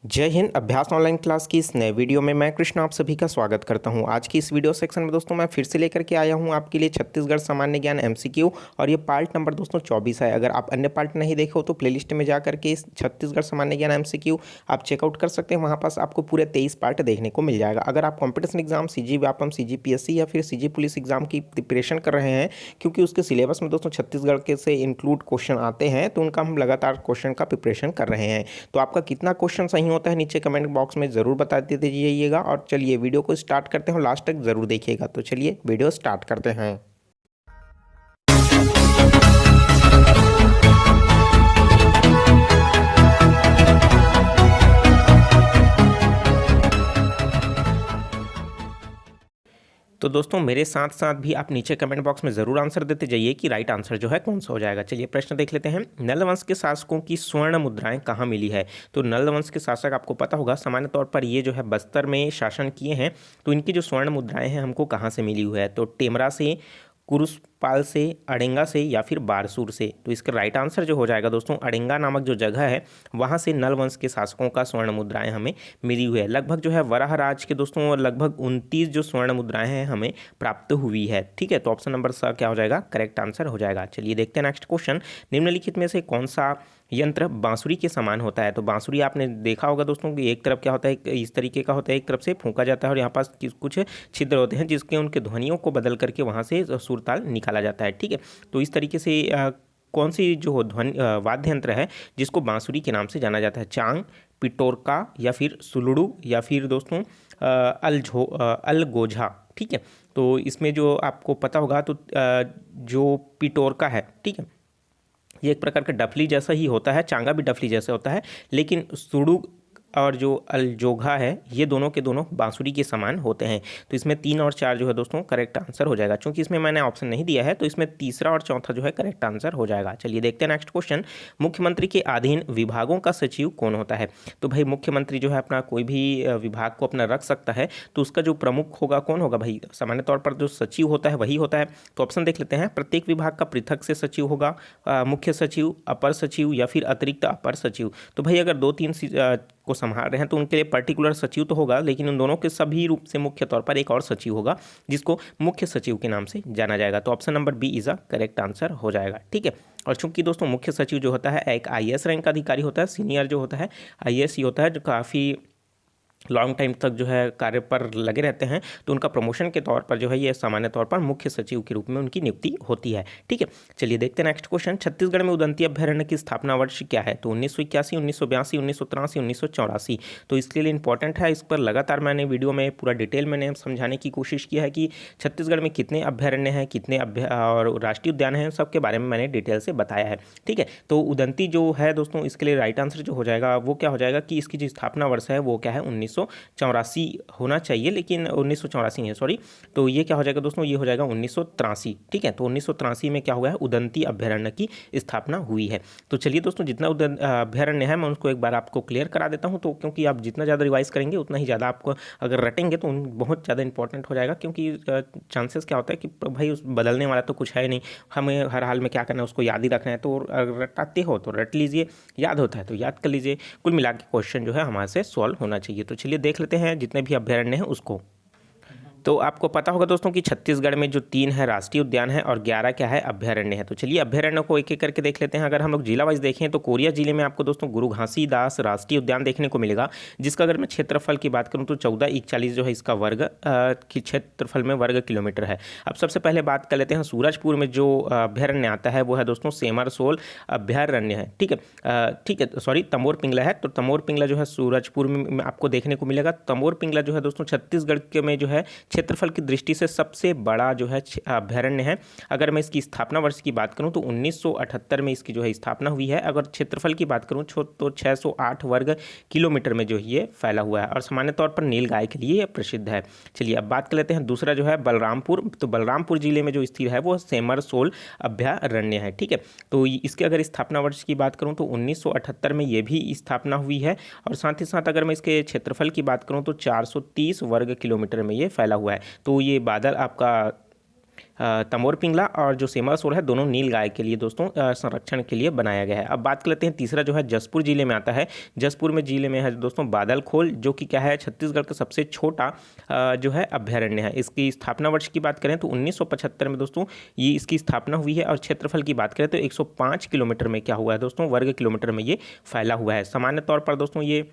जय हिंद। अभ्यास online class की इस नए वीडियो में मैं कृष्ण आप सभी का स्वागत करता हूं। आज की इस वीडियो सेक्शन में दोस्तों मैं फिर से लेकर के आया हूं आपके लिए छत्तीसगढ़ सामान्य ज्ञान एमसीक्यू और ये पार्ट नंबर दोस्तों 24 है। अगर आप अन्य पार्ट नहीं देखे हो तो प्लेलिस्ट में जा करके इस छत्तीसगढ़ सामान्य ज्ञान एमसीक्यू आप चेकआउट कर सकते हैं। वहाँ पास आपको पूरे 23 पार्ट देखने को मिल जाएगा। अगर आप competition exam CG Vyapam CGPSC या फिर सीजी पुलिस एग्जाम की प्रिपरेशन कर रहे हैं, क्योंकि उसके सिलेबस में दोस्तों छत्तीसगढ़ के से इंक्लूड क्वेश्चन आते हैं, तो उनका हम लगातार क्वेश्चन का प्रिपरेशन कर रहे हैं। तो आपका कितना क्वेश्चन सही होता है नीचे कमेंट बॉक्स में ज़रूर बता देते जाइएगा। और चलिए वीडियो को स्टार्ट करते हैं, लास्ट तक ज़रूर देखिएगा। तो चलिए वीडियो स्टार्ट करते हैं। तो दोस्तों मेरे साथ साथ भी आप नीचे कमेंट बॉक्स में ज़रूर आंसर देते जाइए कि राइट आंसर जो है कौन सा हो जाएगा। चलिए प्रश्न देख लेते हैं। नल वंश के शासकों की स्वर्ण मुद्राएं कहाँ मिली है? तो नल वंश के शासक आपको पता होगा, सामान्य तौर पर ये जो है बस्तर में शासन किए हैं। तो इनकी जो स्वर्ण मुद्राएं हैं हमको कहाँ से मिली हुई है? तो टेमरा से, कुरुसपाल से, अड़ेंगा से या फिर बारसूर से। तो इसका राइट आंसर जो हो जाएगा दोस्तों, अड़ेंगा नामक जो जगह है वहाँ से नल वंश के शासकों का स्वर्ण मुद्राएं हमें मिली हुई है। लगभग जो है वराह राज के दोस्तों लगभग 29 जो स्वर्ण मुद्राएं हैं हमें प्राप्त हुई है। ठीक है, तो ऑप्शन नंबर सा क्या हो जाएगा? करेक्ट आंसर हो जाएगा। चलिए देखते हैं नेक्स्ट क्वेश्चन। निम्नलिखित में से कौन सा यंत्र बांसुरी के समान होता है? तो बांसुरी आपने देखा होगा दोस्तों कि एक तरफ क्या होता है, इस तरीके का होता है, एक तरफ से फूंका जाता है और यहाँ पास कुछ छिद्र होते हैं जिसके उनके ध्वनियों को बदल करके वहाँ से सुरताल निकाला जाता है। ठीक है, तो इस तरीके से कौन सी जो ध्वनि वाद्य यंत्र है जिसको बांसुरी के नाम से जाना जाता है? चांग, पिटोरका या फिर सुलड़ू या फिर दोस्तों अलगोझा। ठीक है, तो इसमें जो आपको पता होगा तो जो पिटोरका है, ठीक है, ये एक प्रकार का डफली जैसा ही होता है, चांगा भी डफली जैसा होता है, लेकिन सुडुग और जो अलजोघा है ये दोनों के दोनों बांसुरी के समान होते हैं। तो इसमें 3 और 4 जो है दोस्तों करेक्ट आंसर हो जाएगा। चूंकि इसमें मैंने ऑप्शन नहीं दिया है तो इसमें तीसरा और चौथा जो है करेक्ट आंसर हो जाएगा। चलिए देखते हैं नेक्स्ट क्वेश्चन। मुख्यमंत्री के अधीन विभागों का सचिव कौन होता है? तो भाई मुख्यमंत्री जो है अपना कोई भी विभाग को अपना रख सकता है, तो उसका जो प्रमुख होगा कौन होगा भाई? सामान्य तौर पर जो सचिव होता है वही होता है। तो ऑप्शन देख लेते हैं। प्रत्येक विभाग का पृथक से सचिव होगा, मुख्य सचिव, अपर सचिव या फिर अतिरिक्त अपर सचिव। तो भाई अगर 2-3 को संभाल रहे हैं तो उनके लिए पर्टिकुलर सचिव तो होगा, लेकिन उन दोनों के सभी रूप से मुख्य तौर पर एक और सचिव होगा जिसको मुख्य सचिव के नाम से जाना जाएगा। तो option number B is a correct answer हो जाएगा। ठीक है, और चूंकि दोस्तों मुख्य सचिव जो होता है एक आईएएस रैंक का अधिकारी होता है, सीनियर जो होता है आईएएस ही होता है, जो काफ़ी लॉन्ग टाइम तक जो है कार्य पर लगे रहते हैं, तो उनका प्रमोशन के तौर पर जो है ये सामान्य तौर पर मुख्य सचिव के रूप में उनकी नियुक्ति होती है। ठीक है, चलिए देखते हैं नेक्स्ट क्वेश्चन। छत्तीसगढ़ में उदंती अभ्यारण्य की स्थापना वर्ष क्या है? तो 1981, 1982, 1983, 1984। तो इसके लिए इंपॉर्टेंट है, इस पर लगातार मैंने वीडियो में पूरा डिटेल मैंने समझाने की कोशिश की है कि छत्तीसगढ़ में कितने अभ्यारण्य हैं, कितने और राष्ट्रीय उद्यान हैं, सबके बारे में मैंने डिटेल से बताया है। ठीक है, तो उदंती जो है दोस्तों इसके लिए राइट आंसर जो हो जाएगा वो क्या हो जाएगा कि इसकी जो स्थापना वर्ष है वो क्या है? 1984 होना चाहिए, लेकिन 1984 है, सॉरी। तो ये क्या हो जाएगा दोस्तों? ये हो जाएगा 1983। ठीक है, तो 1983 में क्या हुआ है? उदंती अभ्यारण्य की स्थापना हुई है। तो चलिए दोस्तों जितना अभ्यारण्य है मैं उसको एक बार आपको क्लियर करा देता हूँ, तो क्योंकि आप जितना ज़्यादा रिवाइज करेंगे उतना ही ज़्यादा आपको अगर रटेंगे तो बहुत ज़्यादा इंपॉर्टेंट हो जाएगा। क्योंकि चांसेस क्या होता है कि भाई उस बदलने वाला तो कुछ है नहीं, हमें हर हाल में क्या करना है उसको याद ही रखना है। तो रटाते हो तो रट लीजिए, याद होता है तो याद कर लीजिए, कुल मिला के क्वेश्चन जो है हमारे से सॉल्व होना चाहिए। तो चलिए देख लेते हैं जितने भी अभ्यारण्य हैं उसको। तो आपको पता होगा दोस्तों कि छत्तीसगढ़ में जो 3 है राष्ट्रीय उद्यान है और 11 क्या है? अभ्यारण्य है। तो चलिए अभ्यारण्य को एक एक करके देख लेते हैं। अगर हम लोग जिला वाइज देखें तो कोरिया जिले में आपको दोस्तों गुरु घासीदास राष्ट्रीय उद्यान देखने को मिलेगा, जिसका अगर मैं क्षेत्रफल की बात करूं तो 1441 जो है इसका वर्ग की क्षेत्रफल में वर्ग किलोमीटर है। अब सबसे पहले बात कर लेते हैं सूरजपुर में जो अभ्यारण्य आता है वो है दोस्तों सेमरसोल अभ्यारण्य है। ठीक है, सॉरी, तमोर पिंगला है। तो तमोर पिंगला जो है सूरजपुर में आपको देखने को मिलेगा। तमोर पिंगला जो है दोस्तों छत्तीसगढ़ के में जो है क्षेत्रफल की दृष्टि से सबसे बड़ा जो है अभ्यारण्य है। अगर मैं इसकी स्थापना वर्ष की बात करूं तो 1978 में इसकी जो है स्थापना हुई है। अगर क्षेत्रफल की बात करूं तो 608 वर्ग किलोमीटर में जो ये फैला हुआ है और सामान्य तौर पर नीलगाय के लिए प्रसिद्ध है। चलिए अब बात कर लेते हैं दूसरा जो है बलरामपुर। तो बलरामपुर जिले में जो स्थित है वो सेमरसोल अभ्यारण्य है। ठीक है, तो इसके अगर स्थापना वर्ष की बात करूं तो 1978 में ये भी स्थापना हुई है और साथ ही साथ अगर मैं इसके क्षेत्रफल की बात करूं तो 430 वर्ग किलोमीटर में ये फैला हुआ है। तो ये बादल आपका तमोर पिंगला और जो सेमासोर है दोनों नील गाय के लिए दोस्तों संरक्षण के लिए बनाया गया है। अब बात कर लेते हैं तीसरा जो है जसपुर जिले में आता है। जसपुर में जिले में है दोस्तों बादलखोल, जो कि क्या है छत्तीसगढ़ का सबसे छोटा जो है अभ्यारण्य है। इसकी स्थापना वर्ष की बात करें तो 1975 में दोस्तों ये इसकी स्थापना हुई है। और क्षेत्रफल की बात करें तो 105 किलोमीटर में क्या हुआ है दोस्तों, वर्ग किलोमीटर में ये फैला हुआ है। सामान्य तौर पर दोस्तों ये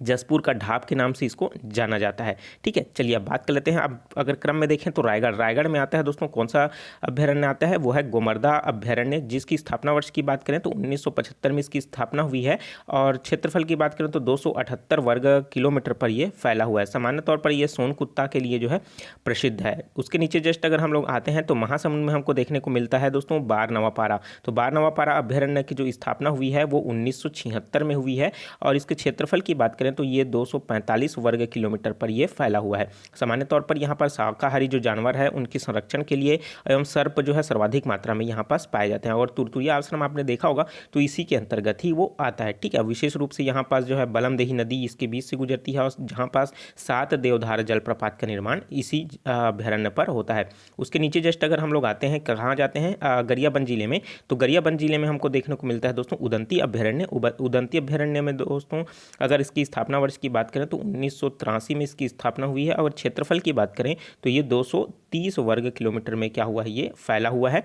जसपुर का ढाब के नाम से इसको जाना जाता है। ठीक है, चलिए अब बात कर लेते हैं। अब अगर क्रम में देखें तो रायगढ़ में आता है दोस्तों कौन सा अभ्यारण्य आता है, वो है गोमर्दा अभ्यारण्य, जिसकी स्थापना वर्ष की बात करें तो 1975 में इसकी स्थापना हुई है। और क्षेत्रफल की बात करें तो 278 वर्ग किलोमीटर पर ये फैला हुआ है। सामान्य तौर पर यह सोन कुत्ता के लिए जो है प्रसिद्ध है। उसके नीचे जस्ट अगर हम लोग आते हैं तो महासमुंद में हमको देखने को मिलता है दोस्तों बारनवापारा। तो बारनवापारा अभ्यारण्य की जो स्थापना हुई है वो 1976 में हुई है। और इसके क्षेत्रफल की बात करें तो ये 245 वर्ग किलोमीटर पर ये फैला हुआ है। सामान्य तौर पर यहाँ पर शाकाहारी जो जानवर है उनके संरक्षण के लिए एवं सर्प जो है सर्वाधिक मात्रा में यहाँ पास पाए जाते हैं। और तुरतुरिया आश्रम आपने देखा होगा तो इसी के अंतर्गत ही वो आता है। ठीक है, विशेष रूप से यहाँ पास जो है बलमदेही नदी इसके बीच से गुजरती है और जहाँ पास 7 देवधार जलप्रपात का निर्माण इसी अभ्यारण्य पर होता है। उसके नीचे जस्ट अगर हम लोग आते हैं, कहाँ जाते हैं, गरियाबंद जिले में। तो गरियाबंद जिले में हमको देखने को मिलता है दोस्तों उदंती अभ्यारण्य। उदंती अभ्यारण्य में दोस्तों अगर इसकी स्थापना वर्ष की बात करें तो 1983 में इसकी स्थापना हुई है। और क्षेत्रफल की बात करें तो ये 230 वर्ग किलोमीटर में क्या हुआ है, ये फैला हुआ है।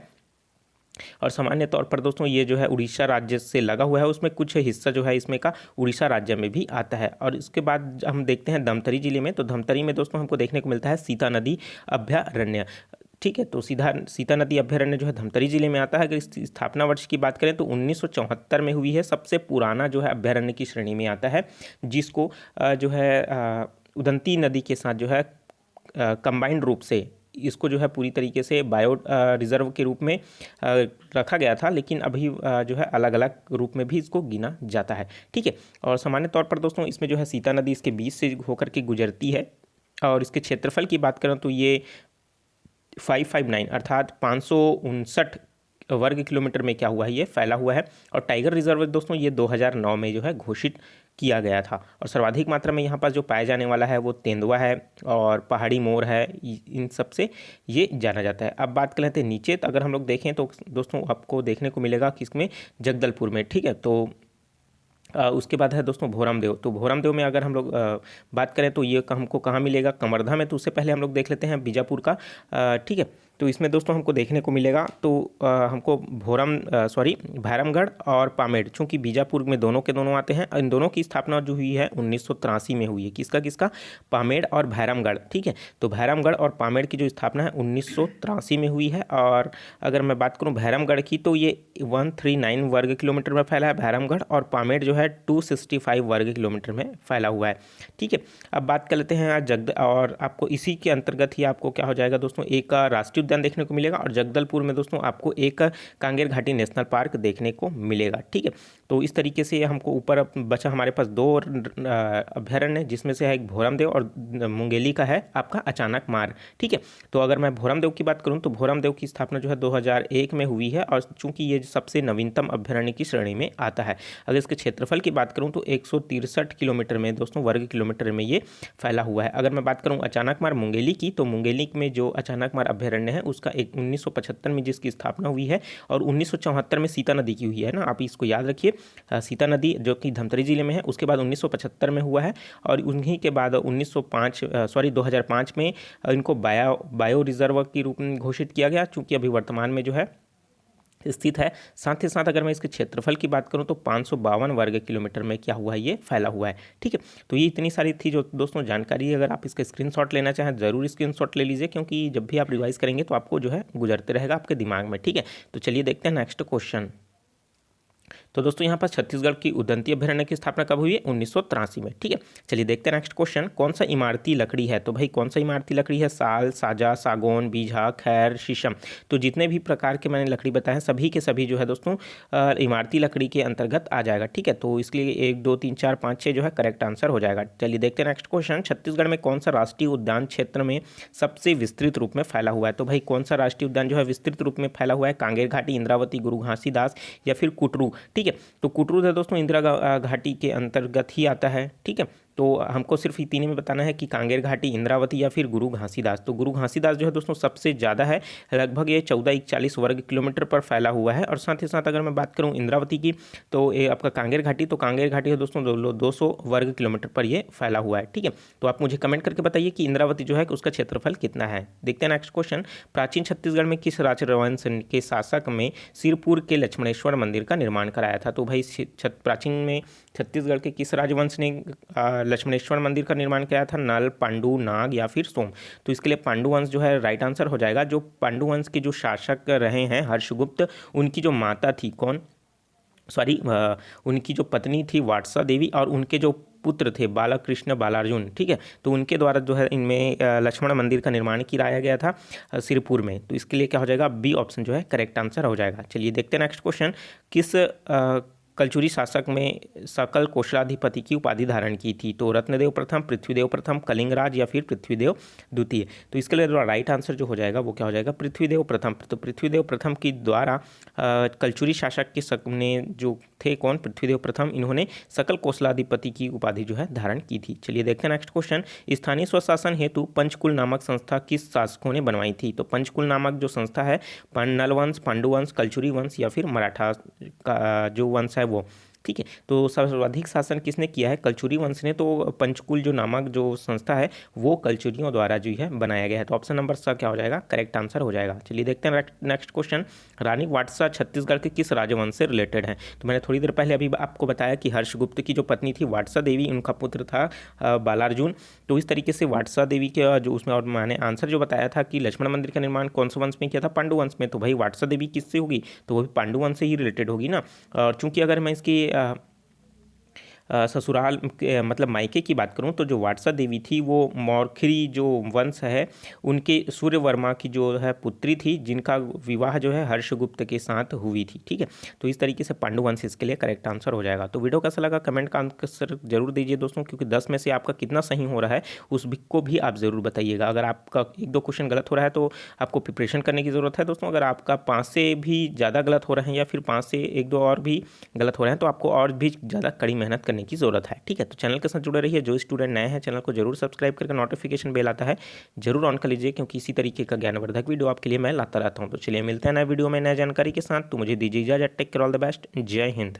और सामान्य तौर पर दोस्तों ये जो है उड़ीसा राज्य से लगा हुआ है, उसमें कुछ हिस्सा जो है इसमें का उड़ीसा राज्य में भी आता है। और इसके बाद हम देखते हैं धमतरी जिले में। तो धमतरी में दोस्तों हमको देखने को मिलता है सीता नदी अभ्यारण्य। ठीक है, तो सीता नदी अभ्यारण्य जो है धमतरी जिले में आता है। अगर इसकी स्थापना वर्ष की बात करें तो 1974 में हुई है। सबसे पुराना जो है अभ्यारण्य की श्रेणी में आता है, जिसको जो है उदंती नदी के साथ जो है कंबाइंड रूप से इसको जो है पूरी तरीके से बायो रिजर्व के रूप में रखा गया था, लेकिन अभी जो है अलग अलग रूप में भी इसको गिना जाता है। ठीक है, और सामान्य तौर पर दोस्तों इसमें जो है सीता नदी इसके बीच से होकर के गुजरती है। और इसके क्षेत्रफल की बात करें तो ये 559 अर्थात 559 वर्ग किलोमीटर में क्या हुआ है, ये फैला हुआ है। और टाइगर रिजर्व दोस्तों ये 2009 में जो है घोषित किया गया था। और सर्वाधिक मात्रा में यहाँ पास जो पाया जाने वाला है वो तेंदुआ है और पहाड़ी मोर है, इन सब से ये जाना जाता है। अब बात कर लेते हैं नीचे। तो अगर हम लोग देखें तो दोस्तों आपको देखने को मिलेगा किसमें, जगदलपुर में। ठीक है, तो उसके बाद है दोस्तों भोरमदेव। तो भोरमदेव में अगर हम लोग बात करें तो ये हमको कहाँ मिलेगा, कमरधा में। तो उससे पहले हम लोग देख लेते हैं बीजापुर का। ठीक है, तो इसमें दोस्तों हमको देखने को मिलेगा तो हमको भैरमगढ़ और पामेड़, चूँकि बीजापुर में दोनों के दोनों आते हैं। इन दोनों की स्थापना जो हुई है 1983 में हुई है। किसका, पामेड़ और भैरमगढ़। ठीक है, तो भैरमगढ़ और पामेड़ की जो स्थापना है 1983 में हुई है। और अगर मैं बात करूँ भैरमगढ़ की तो ये 139 वर्ग किलोमीटर में फैला है भैरमगढ़, और पामेड़ जो है 265 वर्ग किलोमीटर में फैला हुआ है। ठीक है, अब बात कर लेते हैं और आपको इसी के अंतर्गत ही आपको क्या हो जाएगा दोस्तों, एक राष्ट्रीय उद्यान देखने को मिलेगा। और जगदलपुर में दोस्तों आपको एक कांगेर घाटी नेशनल पार्क देखने को मिलेगा। ठीक है, तो इस तरीके से हमको ऊपर बचा हमारे पास 2 अभ्यारण्य, जिसमें से है एक भोरमदेव और मुंगेली का है आपका अचानक मार्ग। ठीक है, तो अगर मैं भोरमदेव की बात करूं तो भोरमदेव की स्थापना जो है 2001 में हुई है। और चूंकि ये सबसे नवीनतम अभ्यारण्य की श्रेणी में आता है। अगर इसके क्षेत्रफल की बात करूं तो 163 किलोमीटर में दोस्तों वर्ग किलोमीटर में ये फैला हुआ है। अगर मैं बात करूं अचानक मार मुंगेली की, तो मुंगेली में जो अचानक मार अभ्यारण्य है उसका 1975 में जिसकी स्थापना हुई है, और 1974 में सीता नदी की हुई है ना, आप इसको याद रखिए। सीता नदी जो कि धमतरी जिले में है, उसके बाद 1975 में हुआ है। और उन्हीं के बाद 2005 में इनको बायो रिजर्व के रूप में घोषित किया गया, चूँकि अभी वर्तमान में जो है स्थित है। साथ ही साथ अगर मैं इसके क्षेत्रफल की बात करूं तो 552 वर्ग किलोमीटर में क्या हुआ है, ये फैला हुआ है। ठीक है, तो ये इतनी सारी थी जो दोस्तों जानकारी। अगर आप इसका स्क्रीनशॉट लेना चाहें ज़रूर स्क्रीनशॉट ले लीजिए, क्योंकि जब भी आप रिवाइज करेंगे तो आपको जो है गुजरते रहेगा आपके दिमाग में। ठीक है, तो चलिए देखते हैं नेक्स्ट क्वेश्चन। तो दोस्तों यहाँ पर छत्तीसगढ़ की उदंती अभ्यारण्य की स्थापना कब हुई है, 1983 में। ठीक है, चलिए देखते हैं नेक्स्ट क्वेश्चन। कौन सा इमारती लकड़ी है, तो भाई कौन सा इमारती लकड़ी है, साल, साजा, सागौन, बीझा, खैर, शीशम। तो जितने भी प्रकार के मैंने लकड़ी बताए हैं सभी के सभी जो है दोस्तों इमारती लकड़ी के अंतर्गत आ जाएगा। ठीक है, तो इसके लिए 1 2 3 4 5 6 जो है करेक्ट आंसर हो जाएगा। चलिए देखते हैं नेक्स्ट क्वेश्चन। छत्तीसगढ़ में कौन सा राष्ट्रीय उद्यान क्षेत्र में सबसे विस्तृत रूप में फैला हुआ है, तो भाई कौन सा राष्ट्रीय उद्यान जो है विस्तृत रूप में फैला हुआ है, कांगेर घाटी, इंद्रावती, गुरु घासीदास या फिर कुटरू। ठीक है, तो कुटरू है दोस्तों इंदिरा घाटी के अंतर्गत ही आता है। ठीक है, तो हमको सिर्फ ये तीन में बताना है कि कांगेर घाटी, इंद्रावती या फिर गुरु घासीदास। तो गुरु घासीदास जो है दोस्तों सबसे ज़्यादा है, लगभग ये 1441 वर्ग किलोमीटर पर फैला हुआ है। और साथ ही साथ अगर मैं बात करूँ इंद्रावती की, तो ये आपका कांगेर घाटी, तो कांगेर घाटी है दोस्तों 200 वर्ग किलोमीटर पर ये फैला हुआ है। ठीक है, तो आप मुझे कमेंट करके बताइए कि इंद्रावती जो है उसका क्षेत्रफल कितना है। देखते हैं नेक्स्ट क्वेश्चन। प्राचीन छत्तीसगढ़ में किस राजवंश के शासक में सिरपुर के लक्ष्मणेश्वर मंदिर का निर्माण कराया था? तो भाई प्राचीन में छत्तीसगढ़ के किस राजवंश ने लक्ष्मणेश्वर मंदिर का निर्माण किया था? नल, पांडु, नाग या फिर सोम? तो इसके लिए पांडु वंश जो है राइट आंसर हो जाएगा। जो पांडु वंश के जो शासक रहे हैं हर्षगुप्त, उनकी जो माता थी कौन, सॉरी उनकी जो पत्नी थी वाटसा देवी, और उनके जो पुत्र थे बालकृष्ण, बालार्जुन, ठीक है, तो उनके द्वारा जो है इनमें लक्ष्मण मंदिर का निर्माण कराया गया था सिरपुर में। तो इसके लिए क्या हो जाएगा? बी ऑप्शन जो है करेक्ट आंसर हो जाएगा। चलिए देखते हैं नेक्स्ट क्वेश्चन। किस कलचुरी शासक में सकल कोशलाधिपति की उपाधि धारण की थी? तो रत्नदेव प्रथम, पृथ्वीदेव प्रथम, कलिंगराज या फिर पृथ्वीदेव द्वितीय? तो इसके लिए राइट आंसर जो हो जाएगा वो क्या हो जाएगा? पृथ्वीदेव प्रथम। तो पृथ्वीदेव प्रथम की द्वारा कलचुरी शासक के ने जो थे कौन? पृथ्वीदेव प्रथम, इन्होंने सकल कोशलाधिपति की उपाधि जो है धारण की थी। चलिए देखते हैं नेक्स्ट क्वेश्चन। स्थानीय स्वशासन हेतु पंचकुल नामक संस्था किस शासकों ने बनवाई थी? तो पंचकुल नामक जो संस्था है नल वंश, पांडु वंश, कलचुरी वंश या फिर मराठा का जो वंश है वो। ठीक है, तो सर्वाधिक शासन किसने किया है? कलचुरी वंश ने। तो पंचकुल जो नामक जो संस्था है वो कलचुरियों द्वारा जो है बनाया गया है। तो ऑप्शन नंबर सा क्या हो जाएगा? करेक्ट आंसर हो जाएगा। चलिए देखते हैं नेक्स्ट क्वेश्चन। रानी वाटसा छत्तीसगढ़ के किस राजवंश से रिलेटेड है? तो मैंने थोड़ी देर पहले अभी आपको बताया कि हर्षगुप्त की जो पत्नी थी वाटसा देवी, उनका पुत्र था बालार्जुन। तो इस तरीके से वाटसा देवी के जो उसमें, और मैंने आंसर जो बताया था कि लक्ष्मण मंदिर का निर्माण कौन से वंश में किया था? पांडु वंश में। तो भाई वाटसा देवी किससे होगी? तो वो भी पांडु वंश से ही रिलेटेड होगी ना। और चूंकि अगर मैं इसकी ससुराल मतलब मायके की बात करूं तो जो वाटसा देवी थी वो मौरखरी जो वंश है उनके सूर्यवर्मा की जो है पुत्री थी, जिनका विवाह जो है हर्षगुप्त के साथ हुई थी। ठीक है, तो इस तरीके से पांडु वंश इसके लिए करेक्ट आंसर हो जाएगा। तो वीडियो कैसा लगा कमेंट का आंसर जरूर दीजिए दोस्तों, क्योंकि 10 में से आपका कितना सही हो रहा है उस को भी आप ज़रूर बताइएगा। अगर आपका 1-2 क्वेश्चन गलत हो रहा है तो आपको प्रिपरेशन करने की ज़रूरत है दोस्तों। अगर आपका 5 से भी ज़्यादा गलत हो रहे हैं या फिर 5 से 1-2 और भी गलत हो रहे हैं तो आपको और भी ज़्यादा कड़ी मेहनत करने की ज़रूरत है। ठीक है, तो चैनल के साथ जुड़े रहिए। जो स्टूडेंट नए हैं चैनल को जरूर सब्सक्राइब करके नोटिफिकेशन बेल आता है जरूर ऑन कर लीजिए, क्योंकि इसी तरीके का ज्ञानवर्धक वीडियो आपके लिए मैं लाता रहता हूं। तो चलिए मिलते हैं नए वीडियो में नए जानकारी के साथ। तो मुझे दीजिए इजाजत। Take care, all the best, जय हिंद।